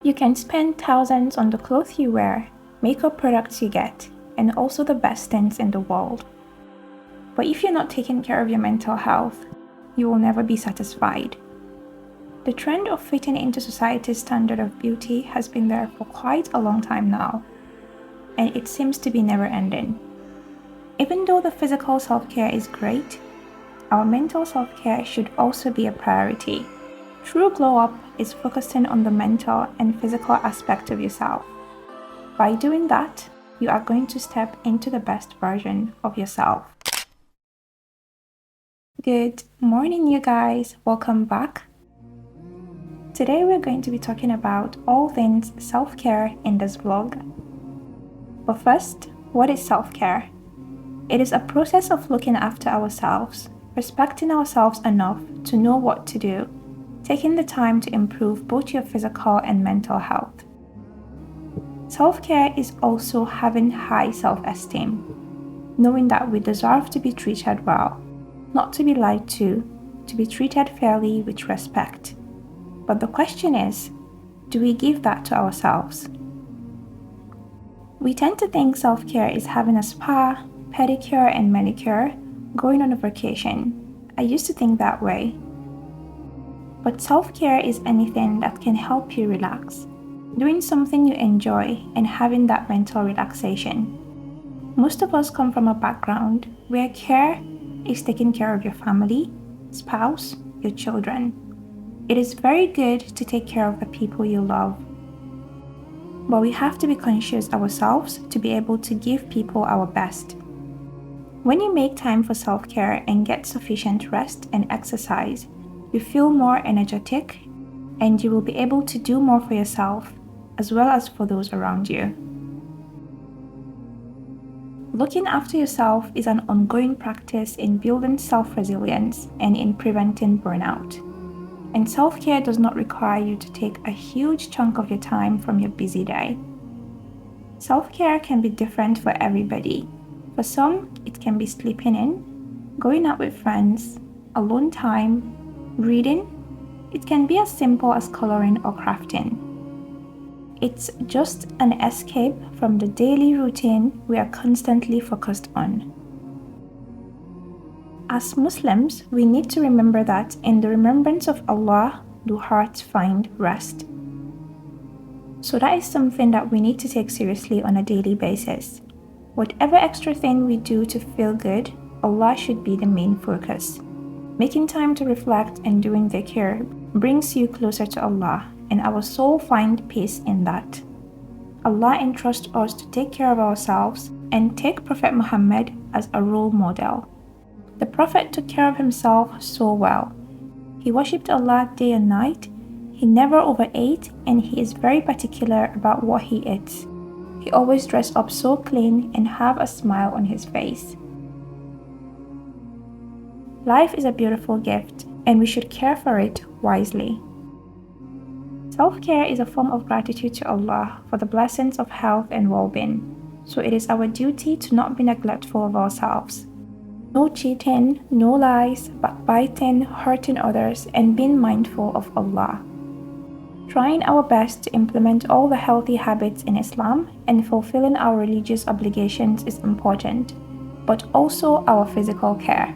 You can spend thousands on the clothes you wear, makeup products you get, and also the best things in the world. But if you're not taking care of your mental health, you will never be satisfied. The trend of fitting into society's standard of beauty has been there for quite a long time now, and it seems to be never ending. Even though the physical self-care is great, our mental self-care should also be a priority. True glow-up is focusing on the mental and physical aspect of yourself. By doing that, you are going to step into the best version of yourself. Good morning, you guys. Welcome back. Today we're going to be talking about all things self-care in this vlog. But first, what is self-care? It is a process of looking after ourselves, respecting ourselves enough to know what to do, taking the time to improve both your physical and mental health. Self-care is also having high self-esteem, knowing that we deserve to be treated well, not to be lied to be treated fairly with respect. But the question is, do we give that to ourselves? We tend to think self-care is having a spa, pedicure and manicure, going on a vacation. I used to think that way. But self-care is anything that can help you relax, doing something you enjoy and having that mental relaxation. Most of us come from a background where care is taking care of your family, spouse, your children. It is very good to take care of the people you love. But we have to be conscious ourselves to be able to give people our best. When you make time for self-care and get sufficient rest and exercise, you feel more energetic and you will be able to do more for yourself as well as for those around you. Looking after yourself is an ongoing practice in building self-resilience and in preventing burnout. And self-care does not require you to take a huge chunk of your time from your busy day. Self-care can be different for everybody. For some, it can be sleeping in, going out with friends, alone time, reading. It can be as simple as coloring or crafting. It's just an escape from the daily routine we are constantly focused on. As Muslims, we need to remember that in the remembrance of Allah do hearts find rest. So that is something that we need to take seriously on a daily basis. Whatever extra thing we do to feel good, Allah should be the main focus. Making time to reflect and doing dhikr brings you closer to Allah, and our soul finds peace in that. Allah entrusts us to take care of ourselves and take Prophet Muhammad as a role model. The Prophet took care of himself so well. He worshipped Allah day and night, he never overate, and he is very particular about what he eats. He always dressed up so clean and have a smile on his face. Life is a beautiful gift, and we should care for it wisely. Self-care is a form of gratitude to Allah for the blessings of health and well-being, so it is our duty to not be neglectful of ourselves. No cheating, no lies, backbiting, hurting others, and being mindful of Allah. Trying our best to implement all the healthy habits in Islam and fulfilling our religious obligations is important, but also our physical care.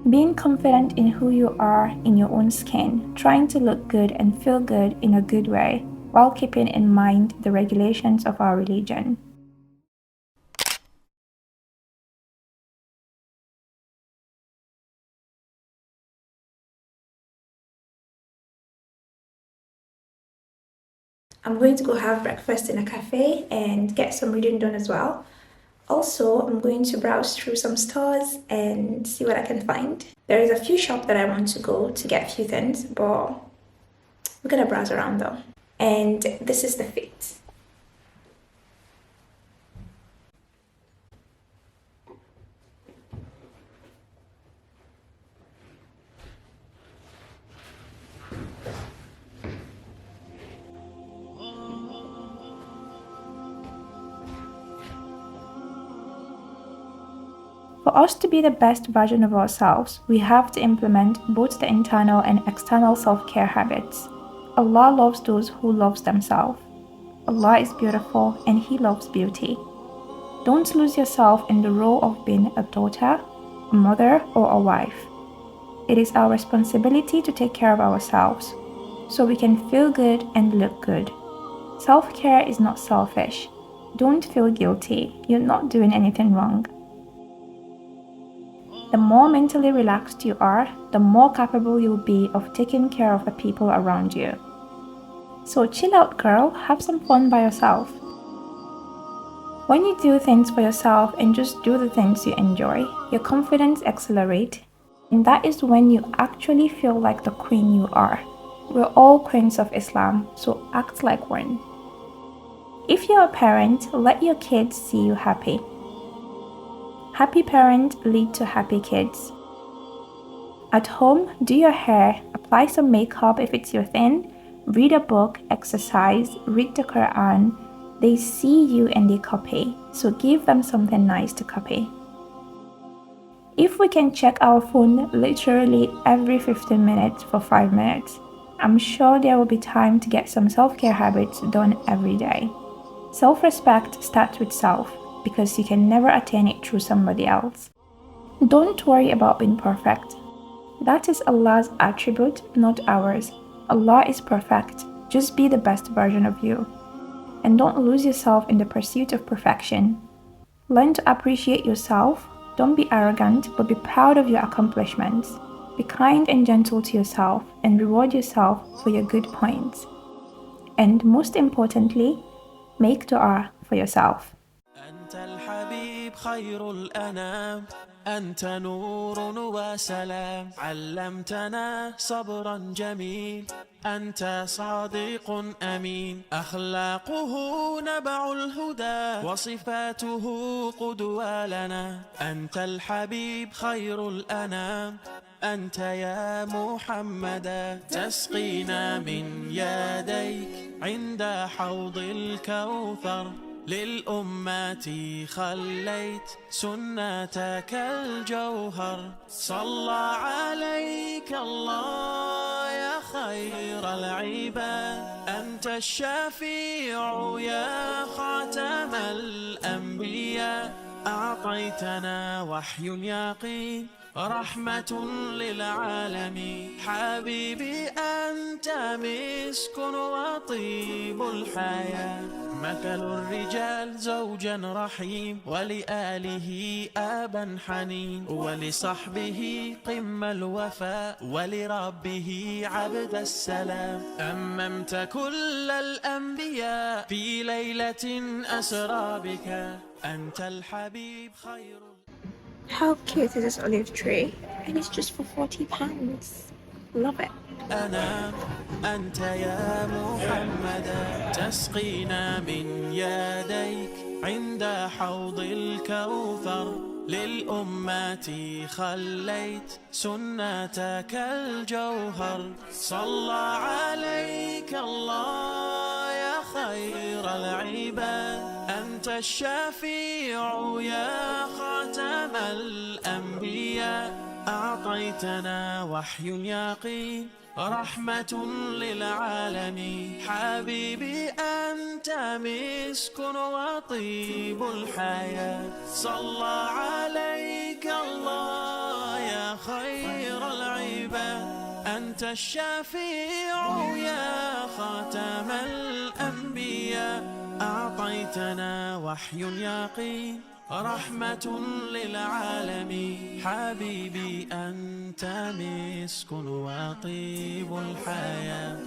Being confident in who you are in your own skin, trying to look good and feel good in a good way, while keeping in mind the regulations of our religion. I'm going to go have breakfast in a cafe and get some reading done as well. Also, I'm going to browse through some stores and see what I can find. There is a few shops that I want to go to get a few things, but we're gonna browse around though. And this is the fit. For us to be the best version of ourselves, we have to implement both the internal and external self-care habits. Allah loves those who loves themselves. Allah is beautiful and He loves beauty. Don't lose yourself in the role of being a daughter, a mother, or a wife. It is our responsibility to take care of ourselves so we can feel good and look good. Self-care is not selfish. Don't feel guilty. You're not doing anything wrong. The more mentally relaxed you are, the more capable you'll be of taking care of the people around you. So chill out, girl. Have some fun by yourself. When you do things for yourself and just do the things you enjoy, your confidence accelerates, and that is when you actually feel like the queen you are. We're all queens of Islam, so act like one. If you're a parent, let your kids see you happy. Happy parents lead to happy kids. At home, do your hair, apply some makeup if it's your thing, read a book, exercise, read the Quran. They see you and they copy, so give them something nice to copy. If we can check our phone literally every 15 minutes for 5 minutes, I'm sure there will be time to get some self-care habits done every day. Self-respect starts with self, because you can never attain it through somebody else. Don't worry about being perfect. That is Allah's attribute, not ours. Allah is perfect. Just be the best version of you. And don't lose yourself in the pursuit of perfection. Learn to appreciate yourself. Don't be arrogant, but be proud of your accomplishments. Be kind and gentle to yourself and reward yourself for your good points. And most importantly, make dua for yourself. أنت الحبيب خير الأنام أنت نور وسلام علمتنا صبرا جميل أنت صادق أمين أخلاقه نبع الهدى وصفاته قدوة لنا أنت الحبيب خير الأنام أنت يا محمدا تسقينا من يديك عند حوض الكوثر للأمة خليت سنتك الجوهر صلى عليك الله يا خير العباد أنت الشفيع يا خاتم الأنبياء أعطيتنا وحي يقين رحمة للعالمين حبيبي أنت مسك وطيب الحياة مثل الرجال زوجا رحيم ولآله أبا حنين ولصحبه قم الوفاء ولربه عبد السلام أممت كل الأنبياء في ليلة أسرى بك أنت الحبيب خير. How cute is this olive tree? And it's just for £40. Love it. أنا أنت يا محمدا تسقينا من يديك عند حوض الكوثر للأمة خليت سنتك الجوهر صلى عليك الله يا خير العباد أنت الشفيع يا خاتم الأنبياء أعطيتنا وحي يقين رحمة للعالمين حبيبي أنت مسك وطيب الحياة صلى عليك الله يا خير العباد أنت الشفيع يا خاتم الأنبياء أعطيتنا وحي يقين رحمة للعالمين حبيبي أنت مسك وطيب الحياة.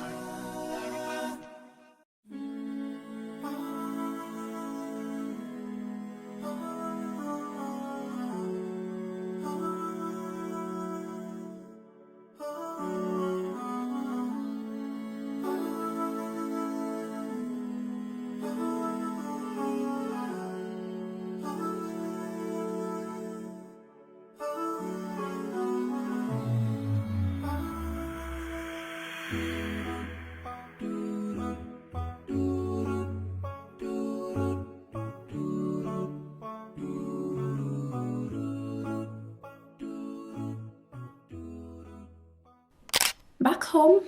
home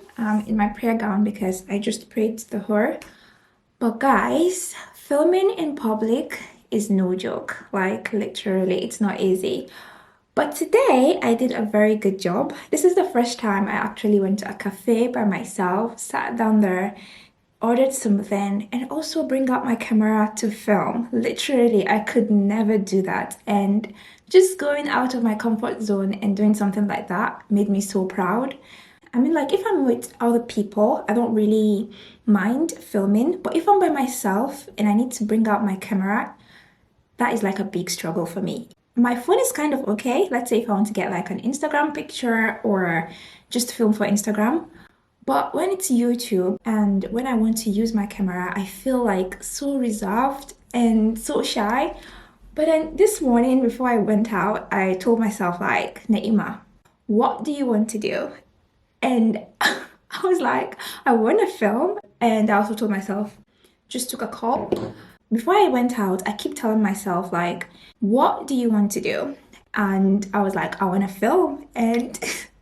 in my prayer gown because I just prayed to the Hur. But guys, filming in public is no joke. Like literally, it's not easy. But today I did a very good job. This is the first time I actually went to a cafe by myself, sat down there, ordered something, and also bring out my camera to film. Literally, I could never do that. And just going out of my comfort zone and doing something like that made me so proud. I mean, like, if I'm with other people, I don't really mind filming. But if I'm by myself and I need to bring out my camera, that is like a big struggle for me. My phone is kind of okay. Let's say if I want to get like an Instagram picture or just film for Instagram. But when it's YouTube and when I want to use my camera, I feel like so reserved and so shy. But then this morning before I went out, I told myself like, Naima, what do you want to do? And I was like, I want to film. And I also told myself, just took a call. Before I went out, I keep telling myself, like, what do you want to do? And I was like, I want to film. And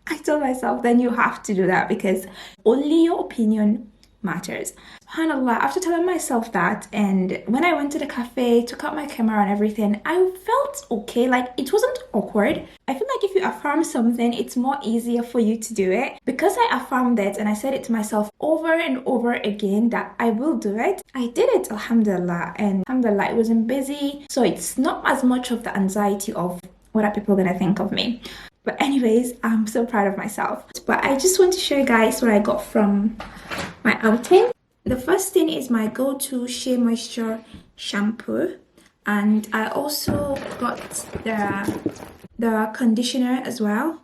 I told myself, then you have to do that because only your opinion matters. SubhanAllah, after telling myself that, and when I went to the cafe, took out my camera and everything, I felt okay. Like, it wasn't awkward. I feel like if you affirm something, it's more easier for you to do it. Because I affirmed it and I said it to myself over and over again that I will do it, I did it, alhamdulillah. And alhamdulillah, it wasn't busy. So it's not as much of the anxiety of what are people gonna think of me. But anyways, I'm so proud of myself. But I just want to show you guys what I got from my outing. The first thing is my go-to Shea Moisture shampoo. And I also got the conditioner as well.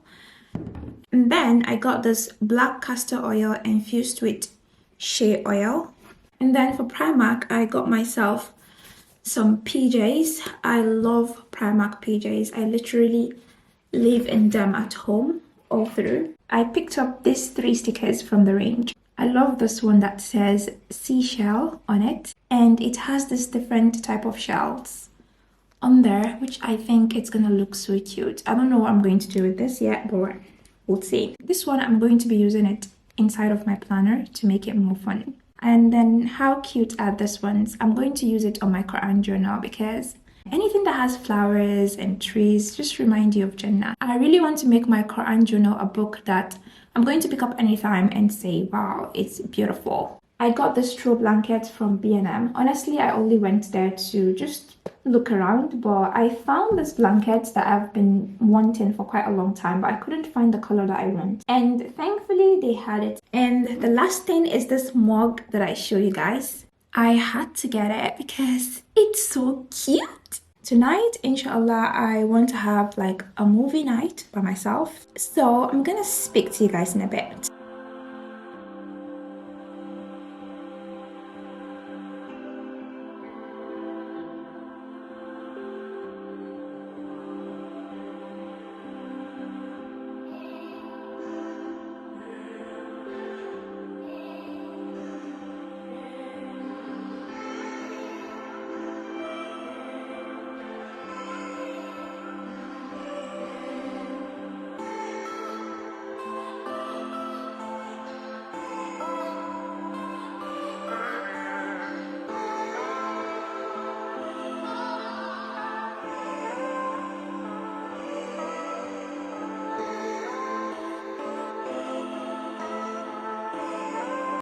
And then I got this black castor oil infused with shea oil. And then for Primark, I got myself some PJs. I love Primark PJs. I literally live in them at home all through. I picked up these 3 stickers from the range. I love this one that says seashell on it, and it has this different type of shells on there, which I think it's gonna look so cute. I don't know what I'm going to do with this yet, but we'll see. This one, I'm going to be using it inside of my planner to make it more fun. And then how cute are these ones? I'm going to use it on my Quran journal because anything that has flowers and trees just remind you of Jannah. I really want to make my Quran journal a book that I'm going to pick up anytime and say, wow, it's beautiful. I got this throw blanket from B&M. Honestly, I only went there to just look around, but I found this blanket that I've been wanting for quite a long time, but I couldn't find the color that I want. And thankfully, they had it. And the last thing is this mug that I show you guys. I had to get it because it's so cute. Tonight, inshallah, I want to have like a movie night by myself. So I'm gonna speak to you guys in a bit.